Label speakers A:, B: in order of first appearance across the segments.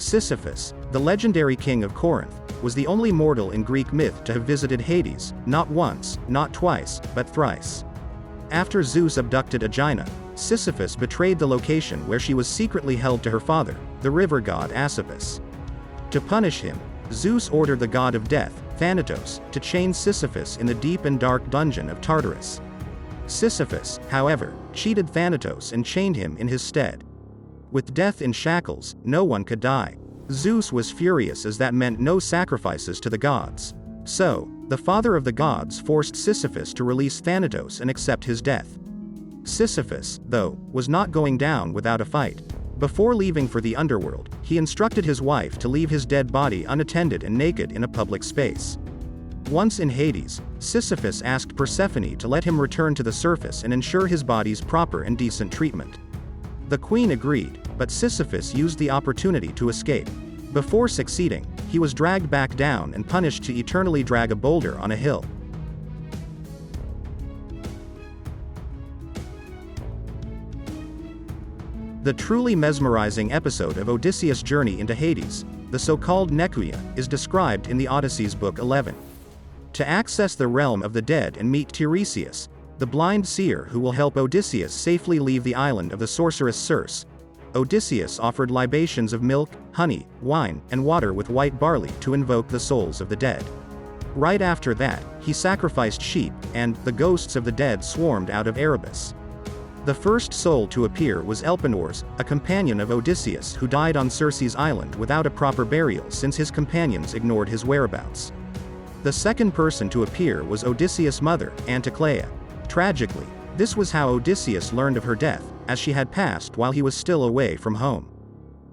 A: Sisyphus, the legendary king of Corinth, was the only mortal in Greek myth to have visited Hades, not once, not twice, but thrice. After Zeus abducted Aegina, Sisyphus betrayed the location where she was secretly held to her father, the river god Asopus. To punish him, Zeus ordered the god of death, Thanatos, to chain Sisyphus in the deep and dark dungeon of Tartarus. Sisyphus, however, cheated Thanatos and chained him in his stead. With death in shackles, no one could die. Zeus was furious as that meant no sacrifices to the gods. So, the father of the gods forced Sisyphus to release Thanatos and accept his death. Sisyphus, though, was not going down without a fight. Before leaving for the underworld, he instructed his wife to leave his dead body unattended and naked in a public space. Once in Hades, Sisyphus asked Persephone to let him return to the surface and ensure his body's proper and decent treatment. The queen agreed, but Sisyphus used the opportunity to escape. Before succeeding, he was dragged back down and punished to eternally drag a boulder on a hill. The truly mesmerizing episode of Odysseus' journey into Hades, the so-called Nekyia, is described in the Odyssey's Book 11. To access the realm of the dead and meet Tiresias, the blind seer who will help Odysseus safely leave the island of the sorceress Circe, Odysseus offered libations of milk, honey, wine, and water with white barley to invoke the souls of the dead. Right after that, he sacrificed sheep, and the ghosts of the dead swarmed out of Erebus. The first soul to appear was Elpenors, a companion of Odysseus who died on Circe's island without a proper burial since his companions ignored his whereabouts. The second person to appear was Odysseus' mother, Anticlea. Tragically, this was how Odysseus learned of her death, as she had passed while he was still away from home.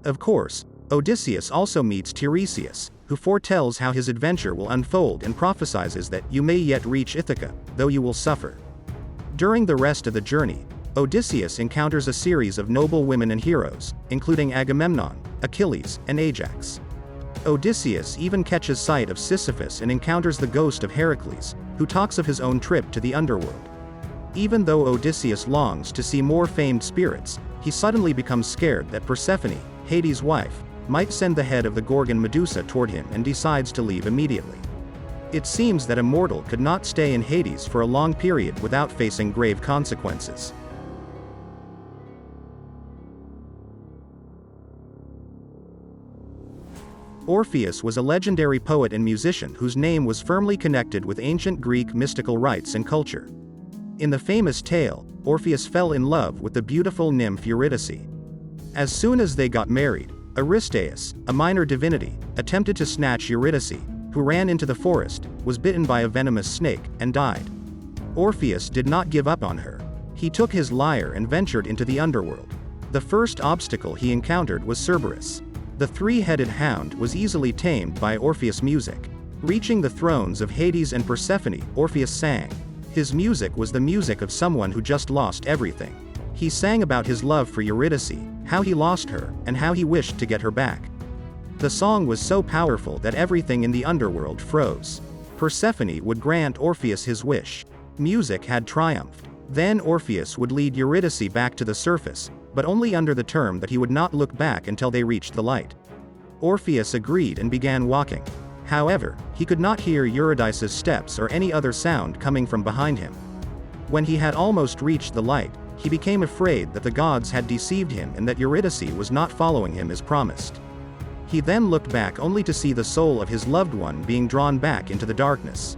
A: Of course, Odysseus also meets Tiresias, who foretells how his adventure will unfold and prophesies that you may yet reach Ithaca, though you will suffer. During the rest of the journey, Odysseus encounters a series of noble women and heroes, including Agamemnon, Achilles, and Ajax. Odysseus even catches sight of Sisyphus and encounters the ghost of Heracles, who talks of his own trip to the underworld. Even though Odysseus longs to see more famed spirits, he suddenly becomes scared that Persephone, Hades' wife, might send the head of the Gorgon Medusa toward him and decides to leave immediately. It seems that a mortal could not stay in Hades for a long period without facing grave consequences. Orpheus was a legendary poet and musician whose name was firmly connected with ancient Greek mystical rites and culture. In the famous tale, Orpheus fell in love with the beautiful nymph Eurydice. As soon as they got married, Aristaeus, a minor divinity, attempted to snatch Eurydice, who ran into the forest, was bitten by a venomous snake, and died. Orpheus did not give up on her. He took his lyre and ventured into the underworld. The first obstacle he encountered was Cerberus. The three-headed hound was easily tamed by Orpheus' music. Reaching the thrones of Hades and Persephone, Orpheus sang. His music was the music of someone who just lost everything. He sang about his love for Eurydice, how he lost her, and how he wished to get her back. The song was so powerful that everything in the underworld froze. Persephone would grant Orpheus his wish. Music had triumphed. Then Orpheus would lead Eurydice back to the surface, but only under the term that he would not look back until they reached the light. Orpheus agreed and began walking. However, he could not hear Eurydice's steps or any other sound coming from behind him. When he had almost reached the light, he became afraid that the gods had deceived him and that Eurydice was not following him as promised. He then looked back only to see the soul of his loved one being drawn back into the darkness.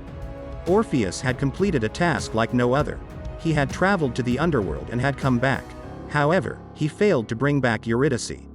A: Orpheus had completed a task like no other. He had traveled to the underworld and had come back. However, he failed to bring back Eurydice.